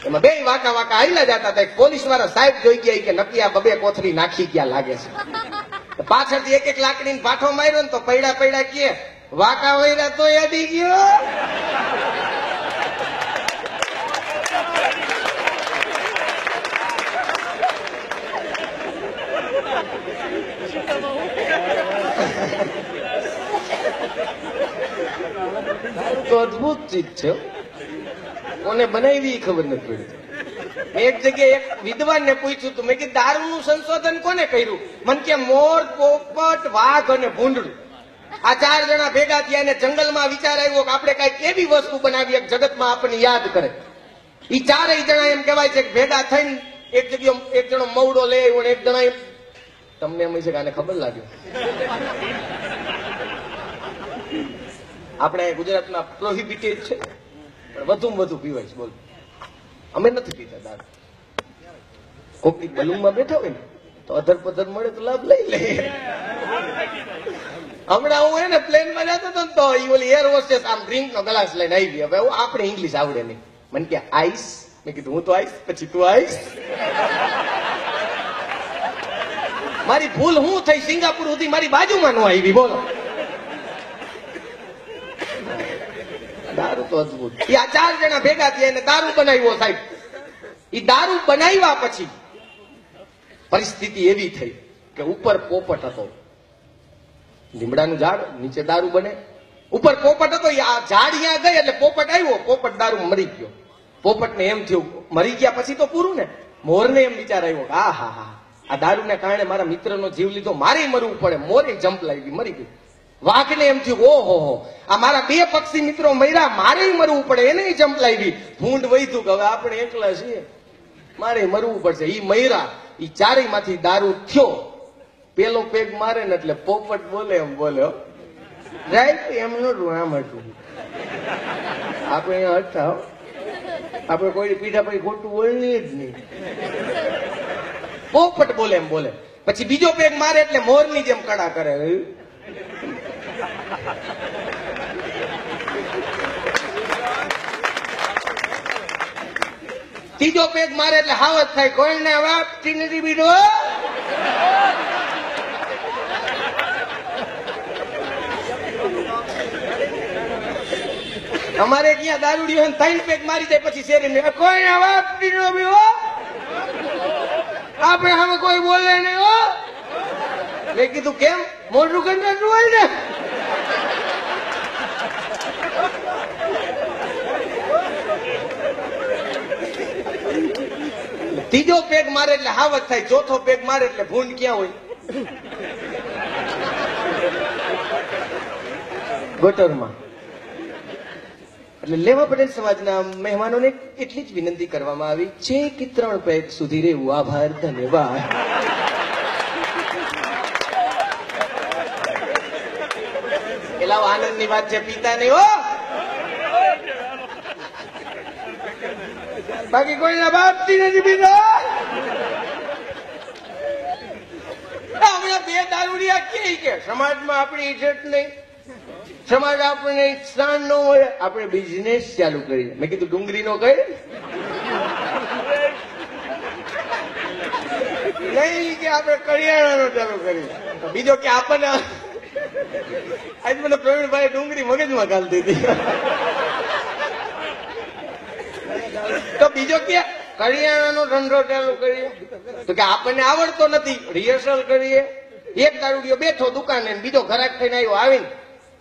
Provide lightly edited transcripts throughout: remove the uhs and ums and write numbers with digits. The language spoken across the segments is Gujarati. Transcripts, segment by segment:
એમાં બે વાંકા વાંકા હાલ્યા જતા હતા. પોલીસ વાળા સાહેબ જોઈ ગયા કે નક્કી આ બબે કોથળી નાખી ગયા લાગે છે. પાછળથી એક એક લાકડીને પાઠો માર્યો ને તો પૈડા પૈડા કે વાંકા વૈરા તો અડી ગયો. તો અદભુત ચીજ છે. કોને બનાવી ખબર નથી પડતી. એક જગ્યાએ એક વિદ્વાન ને પૂછ્યું હતું, મેં કીધું દારૂનું સંશોધન કોને કર્યું? મને કે મોર, પોપટ, વાઘ અને ભૂંડડું આ 4 જણા ભેગા થયા અને જંગલમાં વિચાર આવ્યો કે આપણે કઈક એવી વસ્તુ બનાવીએ જગતમાં આપણને યાદ કરે. એ 4 જણા એમ કહેવાય છે કે ભેગા થઈને એક જગ્યાએ એક જણો મવડો લઈ આવ્યો ને એક જણા તમને એમ છે કે આને ખબર લાગ્યો. આપણે ગુજરાતના પ્રોહિબિટેડ છે પણ વધુમાં વધુ પીવાય છે. બોલો, અમે નથી પીતા દારૂ. કોકની બલૂનમાં બેઠા હોય ને તો અધર પધર મળે તો લાભ લઈ લે. હમણાં હું એને પ્લેનમાં જતો હતો ને તો એ ઓલી એર હોસ્ટેસ આમ ડ્રિંક નો ગ્લાસ લઈને આવી ગયો. હવે આપણે ઇંગ્લિશ આવડે નહીં. મને કે આઈસ. મેં કીધું હું તો આઈસ. પછી તું આઈસ. મારી ભૂલ હું થઈ સિંગાપુર સુધી મારી બાજુમાં નો આવી. બોલો, દારૂ તો અદભુત. આ 4 જણા ભેગા થયા અને દારૂ બનાવ્યો સાહેબ. એ દારૂ બનાવ્યા પછી પરિસ્થિતિ એવી થઈ કે ઉપર પોપટ હતો, લીમડાનું ઝાડ, નીચે દારૂ બને. ઉપર પોપટ હતો, આ ઝાડ અહીંયા ગઈ એટલે પોપટ આવ્યો. પોપટ દારૂ મરી ગયો. પોપટને એમ થયું મરી ગયા પછી તો પૂરું ને. મોરને એમ વિચાર આવ્યો કે હા આ દારૂને કારણે મારા મિત્રનો જીવ લીધો, મારે મરવું પડે. મોરે જંપ લાવી મરી ગયું. વાઘને એમ થયું ઓહો આ મારા 2 પક્ષી મિત્રો મર્યા, મારે મરવું પડે. એને જંપ લાવી. ભૂંડ વૈધું કે હવે આપણે એકલા છીએ, મારે મરવું પડશે. ઈ મર્યા. ઈ 4 માંથી દારૂ થયો. પેલો પેગ મારે ને એટલે પોપટ બોલે એમ બોલ્યો રાઈટ એમ નતું આમ હતું. આપણે હતા આપણે કોઈ પીઠા પછી ખોટું બોલની જ નહીં. પોપટ બોલે એમ બોલે. પછી બીજો પેગ મારે એટલે મોરની જેમ કડા કરે. ત્રીજો પેગ મારે એટલે હાવત થાય. કોઈને વાપતી નથી બીજો. અમારે ક્યાં દારૂડી હોય 3 પેગ મારી જાય પછી શેરી કોઈને વાપતી નો બીવો. આપણે હવે કોઈ બોલે નહીં હો. મેં કીધું કેમ? મોઢું કંટાળું હોય ને. ત્રીજો પેગ મારે એટલે હાવત થાય. ચોથો પેગ મારે એટલે ભૂંડ ક્યાં હોય? ગટરમાં. એટલે લેવા પટેલ સમાજના મહેમાનોને એટલી જ વિનંતી કરવામાં આવી છે કે 3 પેગ સુધી રહેવું. આભાર, ધન્યવાદ. પેલા આનંદની વાત છે, પીતા નહીં હો. બાકી કોઈના બાપથી નથી પીતા. હમણાં 2 દારૂડિયા કે સમાજમાં આપણી ઇજ્જત નહીં, સમાજ આપણને સ્થાન ન મળે, આપણે બિઝનેસ ચાલુ કરીએ. મેં કીધું ડુંગળી નો કહે નહીં કે આપણે કરિયાણાનો ચાલુ કરીએ. બીજો કે આપણને આજ મને પ્રવીણભાઈ ડુંગળી મગજમાં ઘાલતી હતી. તો બીજો કે કરિયાણાનો ધંધો ચાલુ કરીએ. તો કે આપણને આવડતો નથી, રિહર્સલ કરીએ. એક દારૂડિયો બેઠો દુકાને, બીજો ઘરાક થઈને આવ્યો. આવીને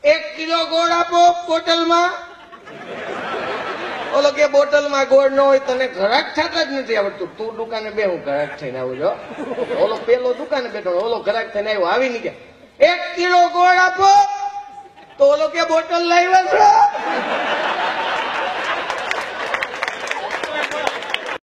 1 કિલો ગોળ આપો બોટલમાં. ઓલો કે બોટલમાં ગોળ ન હોય, તને ઘરાક થતા જ નથી આવડતું. તું દુકાને બે, હું ઘરાક થઈને આવું છો. ઓલો પેલો દુકાને બેઠો, ઓલો ઘરાક થઈને આવ્યો. આવીને કે 1 કિલો ગોળ આપો. તો ઓલો કે બોટલ લાવ્યા છો.